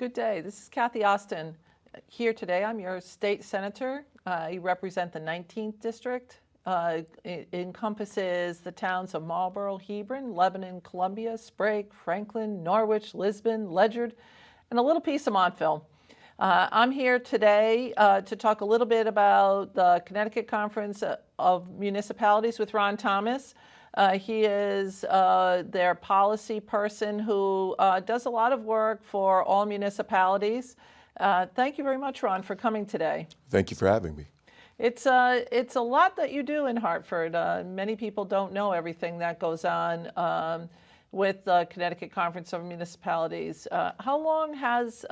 Good day. This is Cathy Osten here today. I'm your state senator. I represent the 19th district. It encompasses the towns of Marlborough, Hebron, Lebanon, Columbia, Sprague, Franklin, Norwich, Lisbon, Ledyard, and a little piece of Montville. I'm here today to talk a little bit about the Connecticut Conference of Municipalities with Ron Thomas. He is their policy person who does a lot of work for all municipalities. Thank you very much, Ron, for coming today. Thank you for having me. It's a lot that you do in Hartford. Many people don't know everything that goes on with the Connecticut Conference of Municipalities. How long has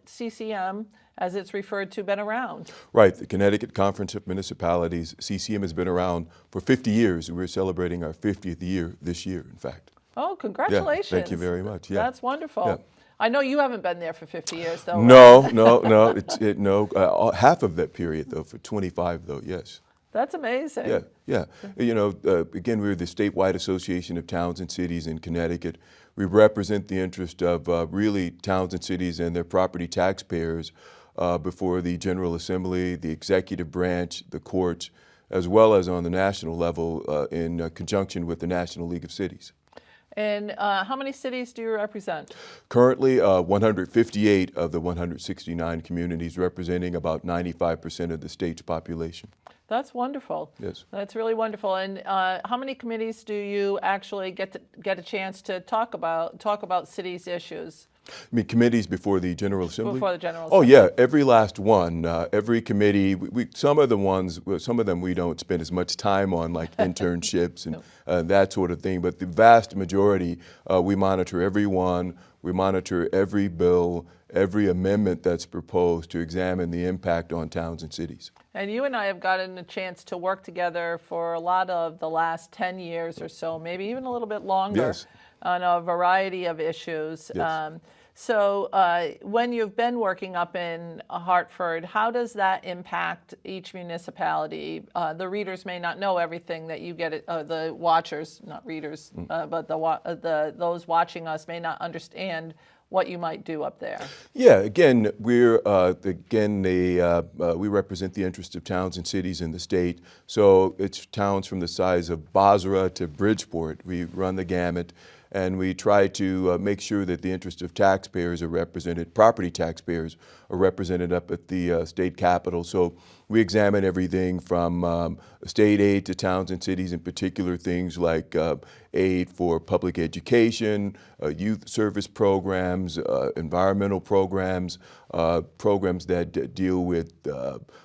CCM, as it's referred to, been around? Right, the Connecticut Conference of Municipalities, CCM, has been around for 50 years. We're celebrating our 50th year this year, in fact. Oh, congratulations. Yeah, thank you very much. Yeah. That's wonderful. Yeah. I know you haven't been there for 50 years, though. No, right? no. Half of that period, though, for 25, though, yes. That's amazing. Yeah. You know, again, we're the statewide association of towns and cities in Connecticut. We represent the interest of really towns and cities and their property taxpayers before the General Assembly, the executive branch, the courts, as well as on the national level in conjunction with the National League of Cities. And how many cities do you represent? Currently, 158 of the 169 communities, representing about 95% of the state's population. That's wonderful. Yes. That's really wonderful. And how many committees do you actually get a chance to talk about cities' issues? I mean, committees before the General Assembly? Before the General Assembly. Oh, yeah, every last one. Every committee, some of them we don't spend as much time on, like internships and that sort of thing. But the vast majority, we monitor every one. We monitor every bill, every amendment that's proposed to examine the impact on towns and cities. And you and I have gotten a chance to work together for a lot of the last 10 years or so, maybe even a little bit longer, Yes. on a variety of issues. Yes. So when you've been working up in Hartford, how does that impact each municipality? The readers may not know everything that you get, the watchers, not readers, but those watching us may not understand what you might do up there. Yeah, again, we represent the interests of towns and cities in the state. So it's towns from the size of Basra to Bridgeport. We run the gamut. And we try to make sure that the interests of taxpayers are represented, property taxpayers are represented up at the state capitol. So we examine everything from state aid to towns and cities, in particular things like aid for public education, youth service programs, environmental programs, programs that deal with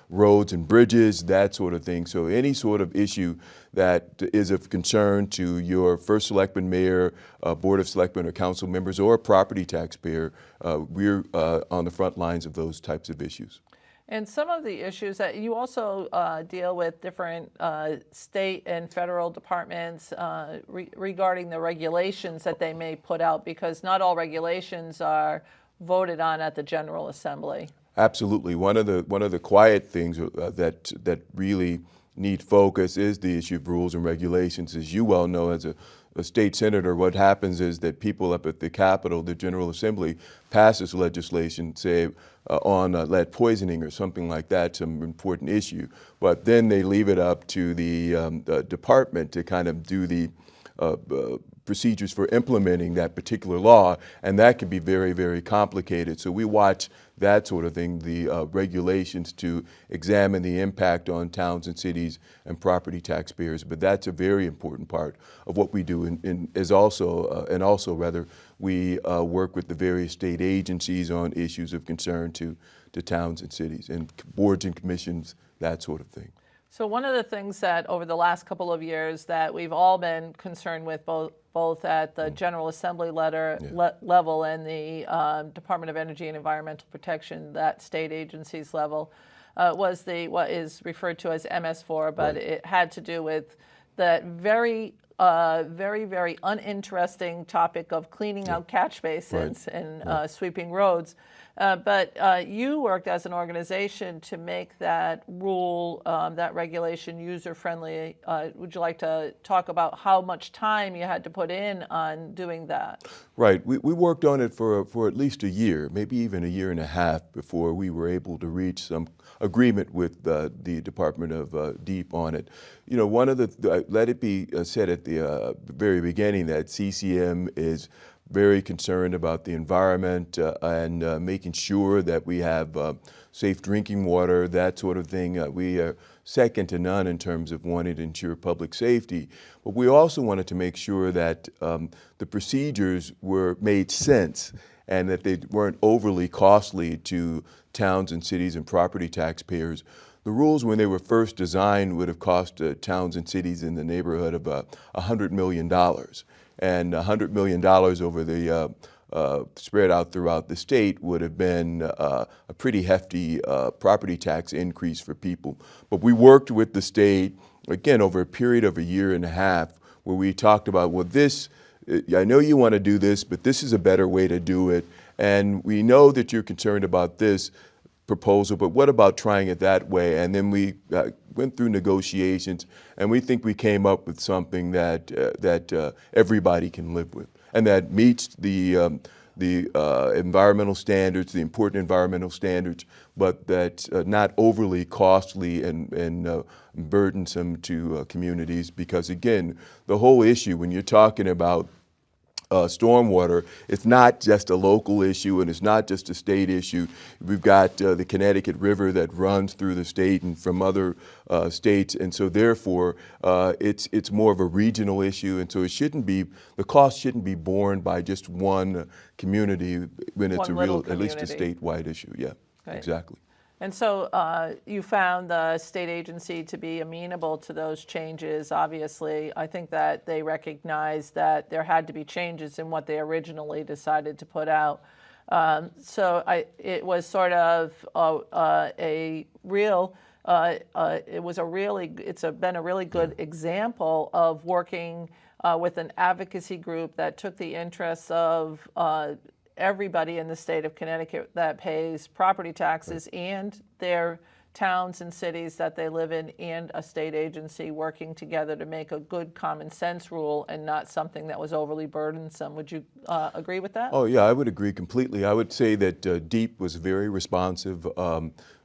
roads and bridges, that sort of thing. So any sort of issue that is of concern to your first selectman, mayor, board of selectmen or council members, or a property taxpayer, we're on the front lines of those types of issues. And some of the issues that you also deal with different state and federal departments regarding the regulations that they may put out, because not all regulations are voted on at the General Assembly. Absolutely. One of the quiet things that really need focus is the issue of rules and regulations. As you well know, as a state senator, what happens is that people up at the Capitol, the General Assembly, passes legislation, say, on lead poisoning or something like that, some important issue. But then they leave it up to the department to kind of do the procedures for implementing that particular law, and that can be very, very complicated. So we watch that sort of thing, the regulations to examine the impact on towns and cities and property taxpayers. But that's a very important part of what we do. We work with the various state agencies on issues of concern to towns and cities and boards and commissions, that sort of thing. So one of the things that over the last couple of years that we've all been concerned with, both at the General Assembly level and the Department of Energy and Environmental Protection, that state agencies level, was what is referred to as MS4, but right. It had to do with that very, very uninteresting topic of cleaning out catch basins and sweeping roads. But you worked as an organization to make that rule, that regulation user-friendly. Would you like to talk about how much time you had to put in on doing that? Right. We worked on it for at least a year, maybe even a year and a half before we were able to reach some agreement with the Department of DEEP on it. You know, one of let it be said at the very beginning that CCM is very concerned about the environment and making sure that we have safe drinking water, that sort of thing. We are second to none in terms of wanting to ensure public safety. But we also wanted to make sure that the procedures made sense and that they weren't overly costly to towns and cities and property taxpayers. The rules, when they were first designed, would have cost towns and cities in the neighborhood of $100 million. And $100 million over the spread out throughout the state would have been a pretty hefty property tax increase for people. But we worked with the state, again, over a period of a year and a half, where we talked about, well, I know you want to do this, but this is a better way to do it. And we know that you're concerned about this proposal, but what about trying it that way? And then we went through negotiations, and we think we came up with something that everybody can live with, and that meets the environmental standards, the important environmental standards, but that's not overly costly and burdensome to communities. Because again, the whole issue when you're talking about stormwater, it's not just a local issue and it's not just a state issue. We've got the Connecticut River that runs through the state and from other states, and so therefore it's more of a regional issue, and so the cost shouldn't be borne by just one community when it's at least a statewide issue. Yeah, right. Exactly. And so you found the state agency to be amenable to those changes. Obviously, I think that they recognized that there had to be changes in what they originally decided to put out. It was sort of it's been a really good example of working with an advocacy group that took the interests of everybody in the state of Connecticut that pays property taxes and their towns and cities that they live in, and a state agency working together to make a good common sense rule and not something that was overly burdensome. Would you agree with that? Oh yeah, I would agree completely. I would say that DEEP was very responsive.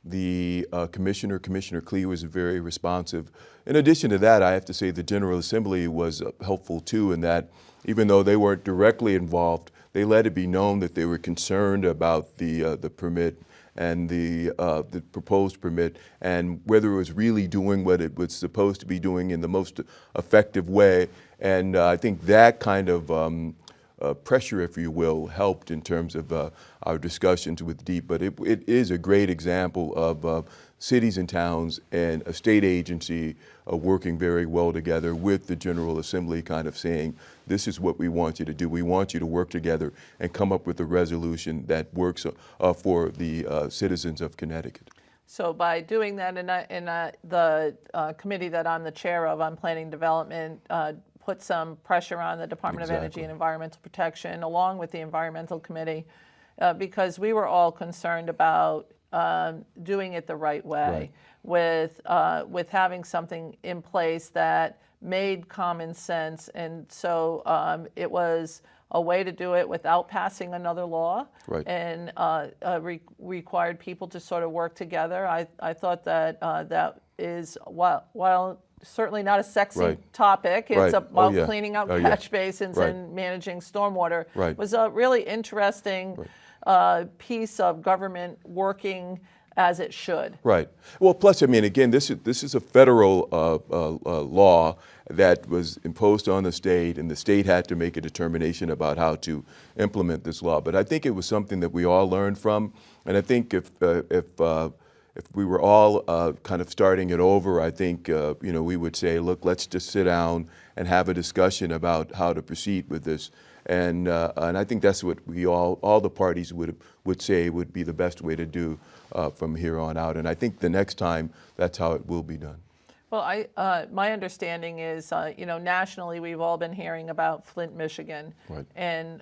The Commissioner Klee was very responsive. In addition to that, I have to say the General Assembly was helpful too, in that even though they weren't directly involved, they let it be known that they were concerned about the permit and the proposed permit, and whether it was really doing what it was supposed to be doing in the most effective way. And I think that kind of pressure, if you will, helped in terms of our discussions with DEEP. But it is a great example of cities and towns and a state agency working very well together with the General Assembly, kind of saying, this is what we want you to do. We want you to work together and come up with a resolution that works for the citizens of Connecticut. So by doing that, the committee that I'm the chair of on planning development put some pressure on the Department of Energy and Environmental Protection, along with the Environmental Committee, because we were all concerned about doing it the right way, with having something in place that made common sense. And so it was a way to do it without passing another law, and required people to sort of work together. I thought that that is, while certainly not a sexy topic, it's about cleaning out catch basins and managing stormwater, was a really interesting piece of government working as it should. Right. Well, plus, I mean, again, this is a federal law that was imposed on the state, and the state had to make a determination about how to implement this law. But I think it was something that we all learned from, and I think if we were all kind of starting it over, I think we would say, look, let's just sit down and have a discussion about how to proceed with this. And I think that's what all the parties would say would be the best way to do from here on out. And I think the next time, that's how it will be done. Well, my understanding is, nationally we've all been hearing about Flint, Michigan, Right. and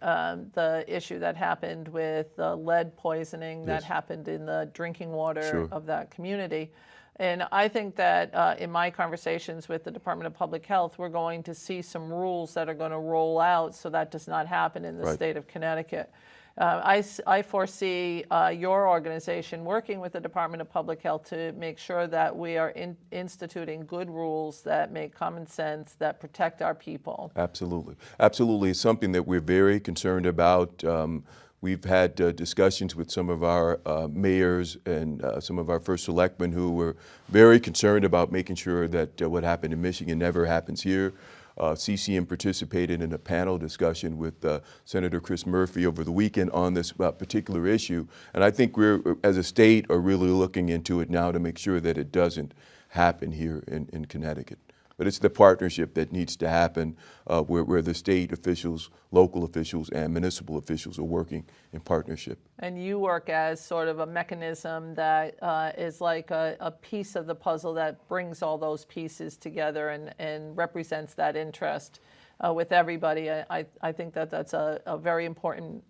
the issue that happened with the lead poisoning that Yes. happened in the drinking water Sure. of that community. And I think that in my conversations with the Department of Public Health, we're going to see some rules that are going to roll out so that does not happen in the Right. state of Connecticut. I foresee your organization working with the Department of Public Health to make sure that we are instituting good rules that make common sense, that protect our people. Absolutely. Absolutely. It's something that we're very concerned about. We've had discussions with some of our mayors and some of our first selectmen who were very concerned about making sure that what happened in Michigan never happens here. CCM participated in a panel discussion with Senator Chris Murphy over the weekend on this particular issue. And I think we're, as a state, are really looking into it now to make sure that it doesn't happen here in Connecticut. But it's the partnership that needs to happen where the state officials, local officials, and municipal officials are working in partnership. And you work as sort of a mechanism that is like a piece of the puzzle that brings all those pieces together and represents that interest with everybody. I think that that's a very important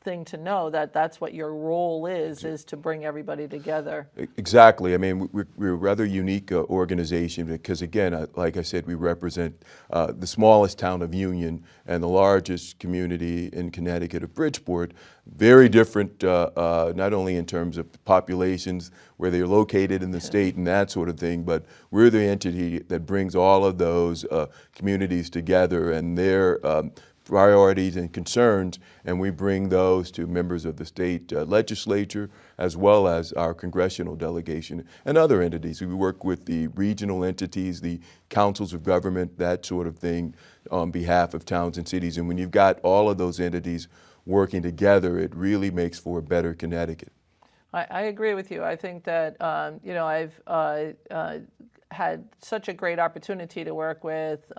thing to know, that that's what your role is to bring everybody together. Exactly. I mean, we're a rather unique organization because, again, like I said, we represent the smallest town of Union and the largest community in Connecticut of Bridgeport. Very different, not only in terms of populations, where they're located in the state and that sort of thing, but we're the entity that brings all of those communities together and their priorities and concerns, and we bring those to members of the state legislature as well as our congressional delegation and other entities. We work with the regional entities, the councils of government, that sort of thing on behalf of towns and cities. And when you've got all of those entities working together, it really makes for a better Connecticut. I agree with you. I think that, I've had such a great opportunity to work with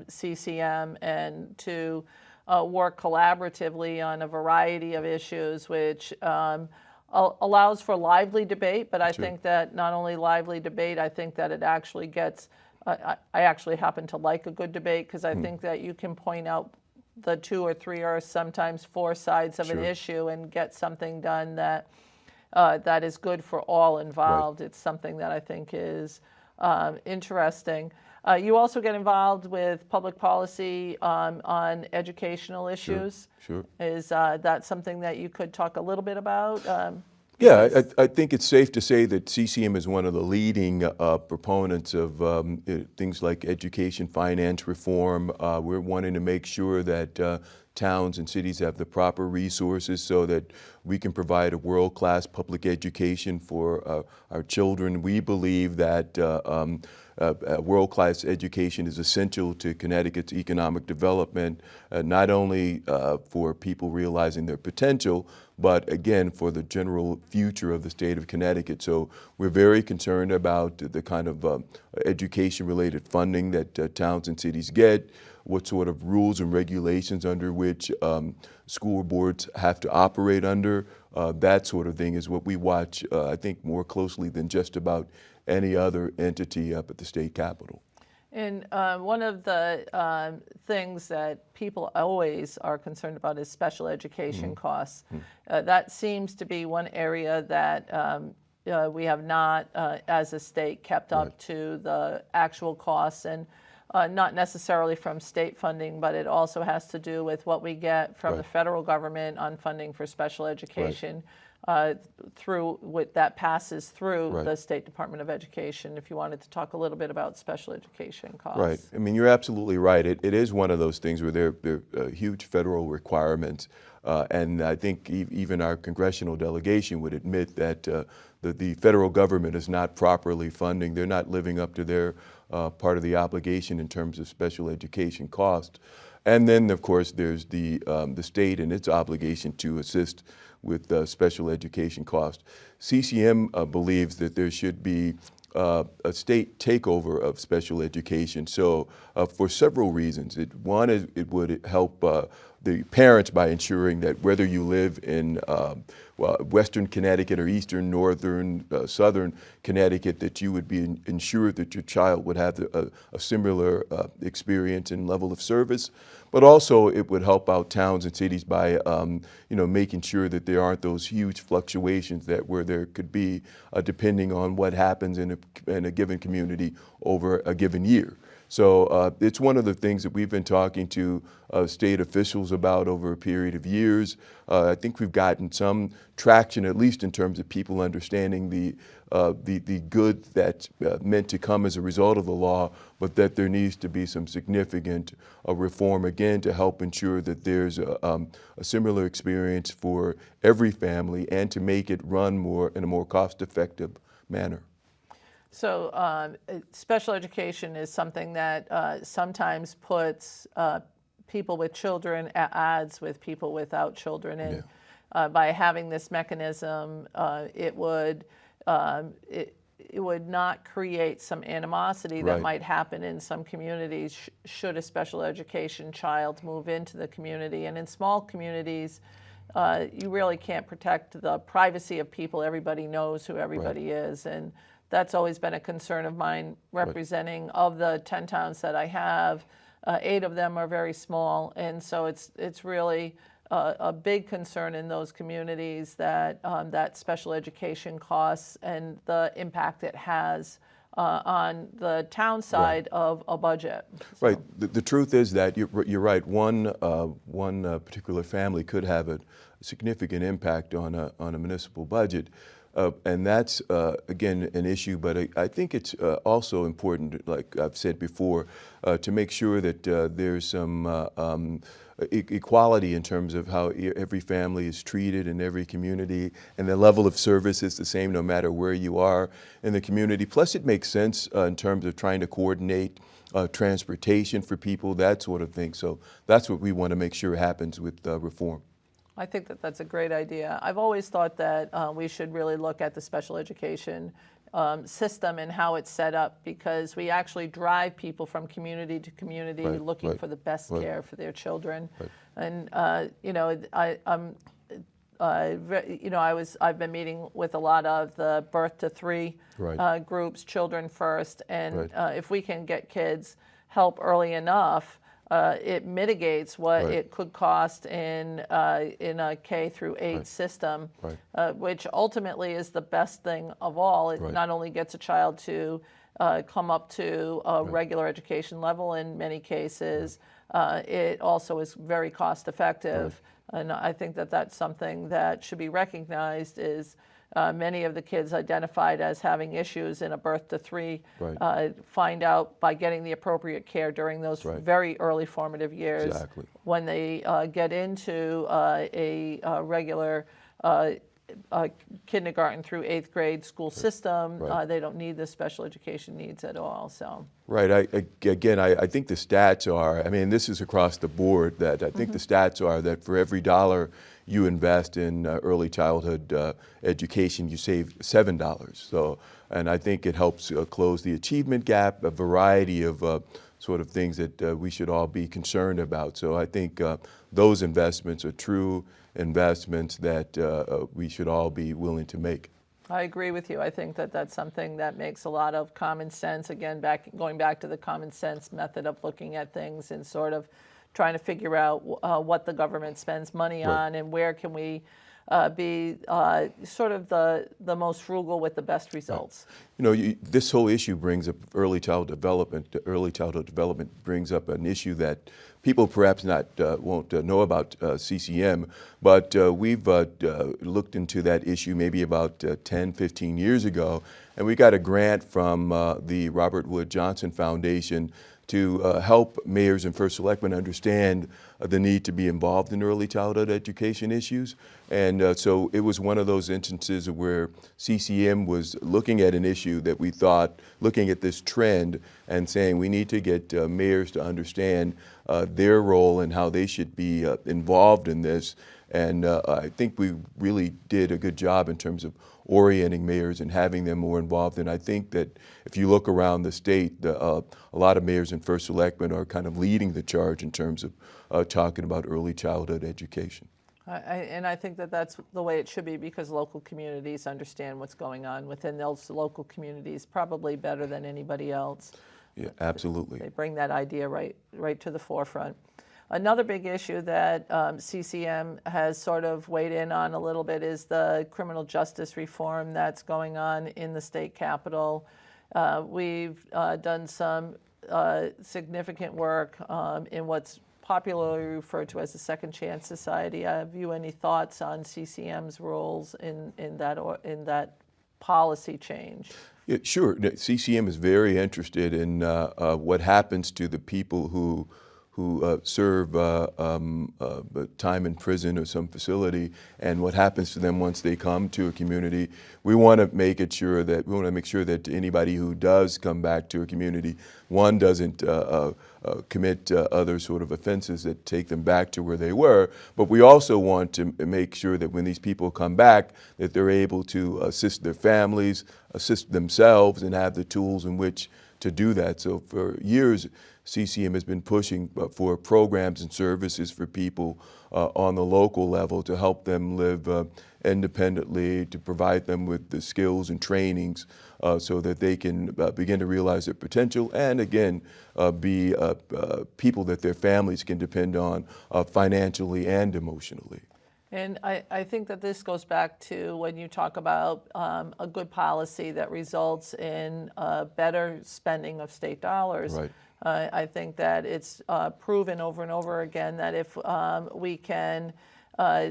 CCM and to work collaboratively on a variety of issues, which allows for lively debate. But I think that not only lively debate, I think that it actually gets, I actually happen to like a good debate because I think that you can point out the 2 or 3 or sometimes 4 sides of an issue and get something done that that is good for all involved. It's something that I think is interesting. You also get involved with public policy on educational issues. Sure. Is that something that you could talk a little bit about? Yeah, I think it's safe to say that CCM is one of the leading proponents of things like education, finance reform. We're wanting to make sure that towns and cities have the proper resources so that we can provide a world-class public education for our children. We believe that world-class education is essential to Connecticut's economic development, not only for people realizing their potential, but again, for the general future of the state of Connecticut. So we're very concerned about the kind of education-related funding that towns and cities get, what sort of rules and regulations under which school boards have to operate under. That sort of thing is what we watch, I think, more closely than just about any other entity up at the state capitol. And one of the things that people always are concerned about is special education costs. That seems to be one area that we have not, as a state, kept up to the actual costs, and not necessarily from state funding, but it also has to do with what we get from the federal government on funding for special education. Through what that passes through the State Department of Education. If you wanted to talk a little bit about special education costs. Right. I mean, you're absolutely right. It is one of those things where there are huge federal requirements, and I think even our congressional delegation would admit that the federal government is not properly funding. They're not living up to their part of the obligation in terms of special education costs. And then, of course, there's the state and its obligation to assist with special education costs. CCM believes that there should be a state takeover of special education. So for several reasons. One is it would help the parents by ensuring that whether you live in Western Connecticut or Eastern, Northern, Southern Connecticut, that you would be ensured that your child would have a similar experience and level of service. But also it would help out towns and cities by making sure that there aren't those huge fluctuations where there could be depending on what happens in a given community over a given year. So it's one of the things that we've been talking to state officials about over a period of years. I think we've gotten some traction, at least in terms of people understanding the good that's meant to come as a result of the law, but that there needs to be some significant reform again to help ensure that there's a similar experience for every family and to make it run in a more cost-effective manner. So special education is something that sometimes puts people with children at odds with people without children. And by having this mechanism, it would not create some animosity that might happen in some communities should a special education child move into the community. And in small communities, you really can't protect the privacy of people. Everybody knows who everybody is. And that's always been a concern of mine representing of the 10 towns that I have. 8 of them are very small, and so it's really a big concern in those communities that that special education costs and the impact it has on the town side of a budget. So. Right. The truth is that you're right. One particular family could have a significant impact on a municipal budget. And that's, again, an issue, but I think it's also important, like I've said before, to make sure that there's some equality in terms of how every family is treated in every community, and the level of service is the same no matter where you are in the community. Plus, it makes sense in terms of trying to coordinate transportation for people, that sort of thing. So that's what we want to make sure happens with reform. I think that that's a great idea. I've always thought that we should really look at the special education system and how it's set up, because we actually drive people from community to community looking for the best care for their children. And I've been meeting with a lot of the birth to 3 groups, Children First, and if we can get kids help early enough, it mitigates what it could cost in a K through 8 system, which ultimately is the best thing of all. It not only gets a child to come up to a regular education level in many cases, it also is very cost effective. And I think that that's something that should be recognized is many of the kids identified as having issues in a birth to 3 find out by getting the appropriate care during those very early formative years. When they get into a regular kindergarten through 8th grade school system, they don't need the special education needs at all. So. Right. I think the stats are, I mean, this is across the board, that I think the stats are that for every dollar you invest in early childhood education, you save $7. So, and I think it helps close the achievement gap, a variety of sort of things that we should all be concerned about. So I think those investments are true investments that we should all be willing to make. I agree with you. I think that that's something that makes a lot of common sense. Again, going back to the common sense method of looking at things and sort of trying to figure out what the government spends money on and where can we be sort of the most frugal with the best results. You know, this whole issue brings up early childhood development. Early childhood development brings up an issue that people perhaps won't know about CCM, but we've looked into that issue maybe about 10, 15 years ago, and we got a grant from the Robert Wood Johnson Foundation to help mayors and first selectmen understand the need to be involved in early childhood education issues. And so it was one of those instances where CCM was looking at an issue that we thought, looking at this trend and saying we need to get mayors to understand their role and how they should be involved in this. And I think we really did a good job in terms of orienting mayors and having them more involved. And I think that if you look around the state, a lot of mayors and first selectmen are kind of leading the charge in terms of talking about early childhood education. And I think that that's the way it should be, because local communities understand what's going on within those local communities probably better than anybody else. Yeah, absolutely. They bring that idea right to the forefront. Another big issue that CCM has sort of weighed in on a little bit is the criminal justice reform that's going on in the state capitol. We've done some significant work in what's popularly referred to as the Second Chance Society. Have you any thoughts on CCM's roles in that policy change? Yeah, sure. CCM is very interested in what happens to the people who serve time in prison or some facility, and what happens to them once they come to a community. We want to make sure that anybody who does come back to a community, one, doesn't commit other sort of offenses that take them back to where they were, but we also want to make sure that when these people come back, that they're able to assist their families, assist themselves, and have the tools in which to do that. So for years, CCM has been pushing for programs and services for people on the local level to help them live independently, to provide them with the skills and trainings so that they can begin to realize their potential, and again, be people that their families can depend on financially and emotionally. And I think that this goes back to when you talk about a good policy that results in better spending of state dollars. Right. I think that it's proven over and over again that if we can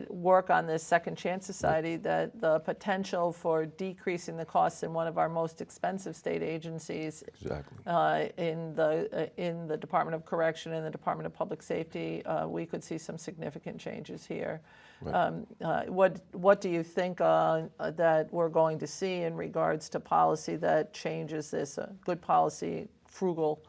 work on this Second Chance Society, that the potential for decreasing the costs in one of our most expensive state agencies, Exactly. In the Department of Correction and the Department of Public Safety, we could see some significant changes here. Right. What do you think that we're going to see in regards to policy that changes this? Good policy, frugal.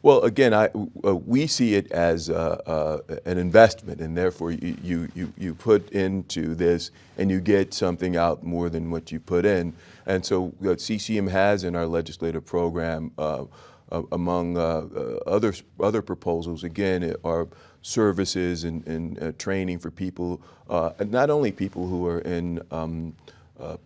Well, again, we see it as an investment, and therefore you put into this and you get something out more than what you put in. And so what CCM has in our legislative program, among other proposals, again, are services and training for people, not only people who are in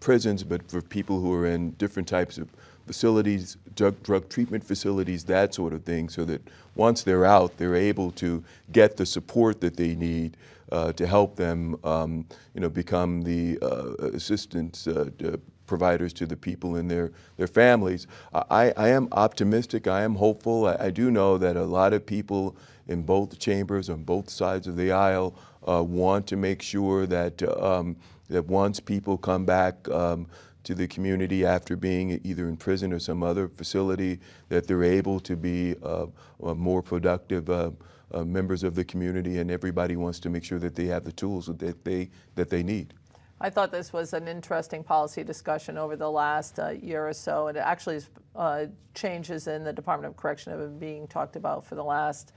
prisons, but for people who are in different types of facilities, drug treatment facilities, that sort of thing, so that once they're out, they're able to get the support that they need to help them, become the assistance providers to the people and their families. I am optimistic. I am hopeful. I do know that a lot of people in both chambers, on both sides of the aisle, want to make sure that that once people come back to the community after being either in prison or some other facility, that they're able to be more productive members of the community, and everybody wants to make sure that they have the tools that they need. I thought this was an interesting policy discussion over the last year or so, and it actually changes in the Department of Correction have been being talked about for the last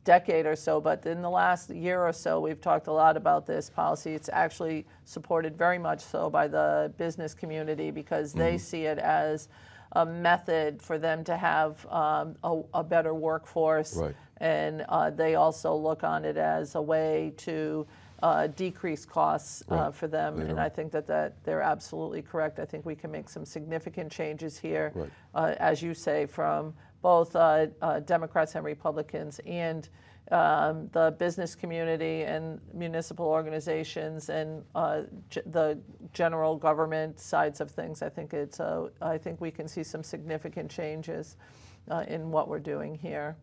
decade or so, but in the last year or so, we've talked a lot about this policy. It's actually supported very much so by the business community, because they see it as a method for them to have a better workforce. Right. And they also look on it as a way to decrease costs for them. And I think that they're absolutely correct. I think we can make some significant changes here, as you say, from both Democrats and Republicans, and the business community and municipal organizations and the general government sides of things. I think we can see some significant changes in what we're doing here.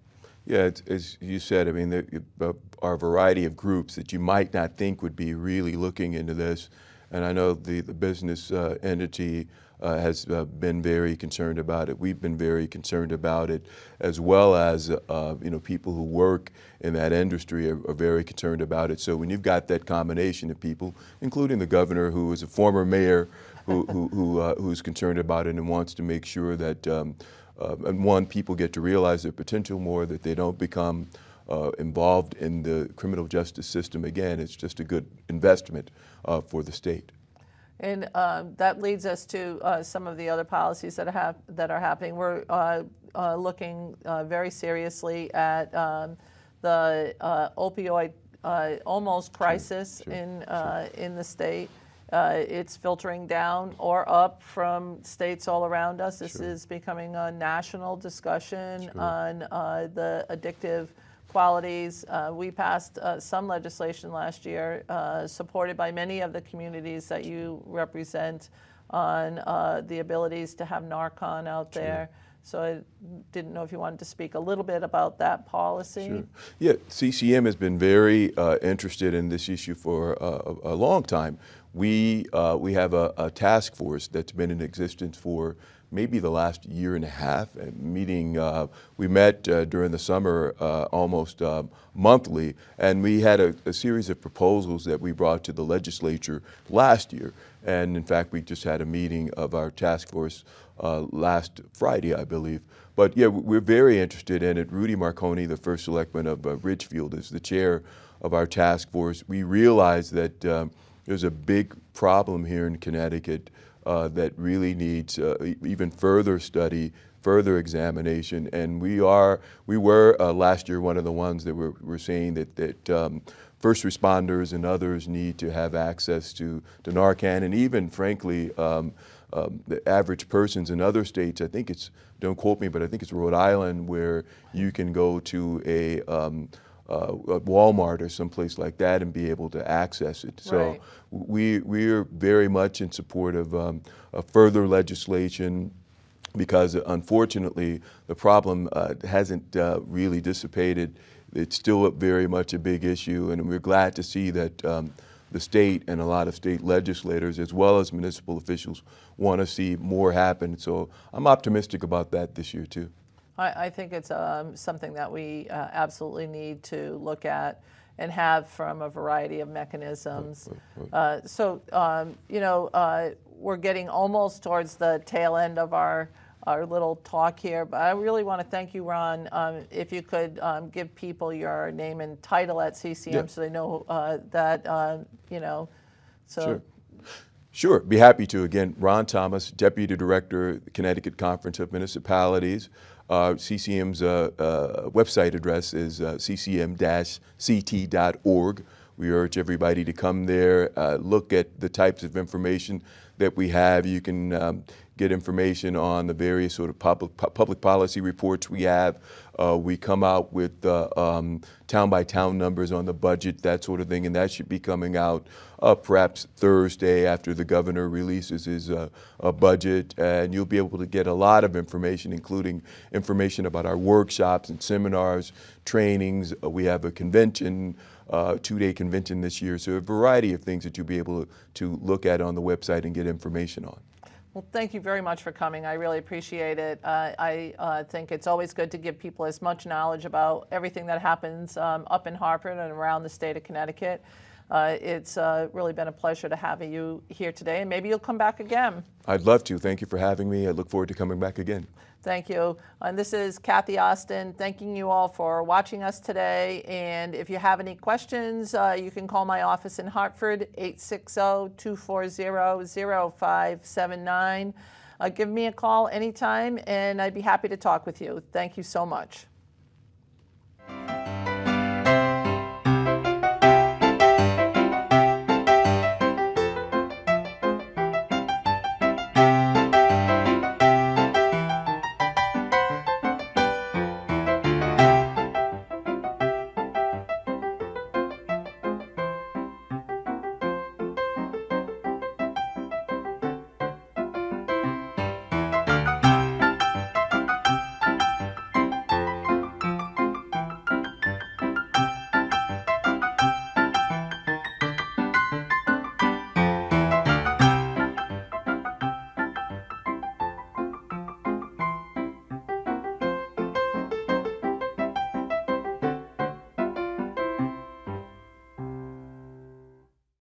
Yeah, as you said, I mean, there are a variety of groups that you might not think would be really looking into this, and I know the business entity has been very concerned about it. We've been very concerned about it, as well as people who work in that industry are very concerned about it. So when you've got that combination of people, including the governor, who is a former mayor, who's concerned about it and wants to make sure that and one, people get to realize their potential more, that they don't become involved in the criminal justice system again. It's just a good investment for the state. And that leads us to some of the other policies that are happening. We're looking very seriously at the opioid almost crisis in the state. It's filtering down or up from states all around us. This is becoming a national discussion on the addictive qualities. We passed some legislation last year, supported by many of the communities that you represent, on the abilities to have Narcan out there. So I didn't know if you wanted to speak a little bit about that policy. Sure. Yeah, CCM has been very interested in this issue for a long time. We have a task force that's been in existence for maybe the last year and a half. We met during the summer almost monthly, and we had a series of proposals that we brought to the legislature last year. And in fact, we just had a meeting of our task force last Friday, I believe. But yeah, we're very interested in it. Rudy Marconi, the first selectman of Ridgefield, is the chair of our task force. We realize that there's a big problem here in Connecticut that really needs even further study, further examination. And we were last year one of the ones that were saying that first responders and others need to have access to Narcan, and even frankly, the average persons in other states, I think it's, don't quote me, but I think it's Rhode Island, where you can go to a Walmart or someplace like that and be able to access it. So we're very much in support of further legislation, because unfortunately the problem hasn't really dissipated. It's still very much a big issue, and we're glad to see that the state and a lot of state legislators, as well as municipal officials, want to see more happen. So I'm optimistic about that this year too. I think it's something that we absolutely need to look at and have from a variety of mechanisms. We're getting almost towards the tail end of our little talk here, but I really want to thank you, Ron. If you could give people your name and title at CCM so they know that, so. Sure, be happy to. Again, Ron Thomas, Deputy Director, Connecticut Conference of Municipalities. CCM's website address is ccm-ct.org. We urge everybody to come there, look at the types of information that we have. You can get information on the various sort of public policy reports we have. We come out with town-by-town numbers on the budget, that sort of thing, and that should be coming out perhaps Thursday after the governor releases his budget. And you'll be able to get a lot of information, including information about our workshops and seminars, trainings. We have a convention, two-day convention this year, so a variety of things that you'll be able to look at on the website and get information on. Well, thank you very much for coming. I really appreciate it. I think it's always good to give people as much knowledge about everything that happens up in Hartford and around the state of Connecticut. It's really been a pleasure to have you here today, and maybe you'll come back again. I'd love to. Thank you for having me. I look forward to coming back again. Thank you. And this is Cathy Osten, thanking you all for watching us today. And if you have any questions, you can call my office in Hartford, 860-240-0579. Give me a call anytime, and I'd be happy to talk with you. Thank you so much.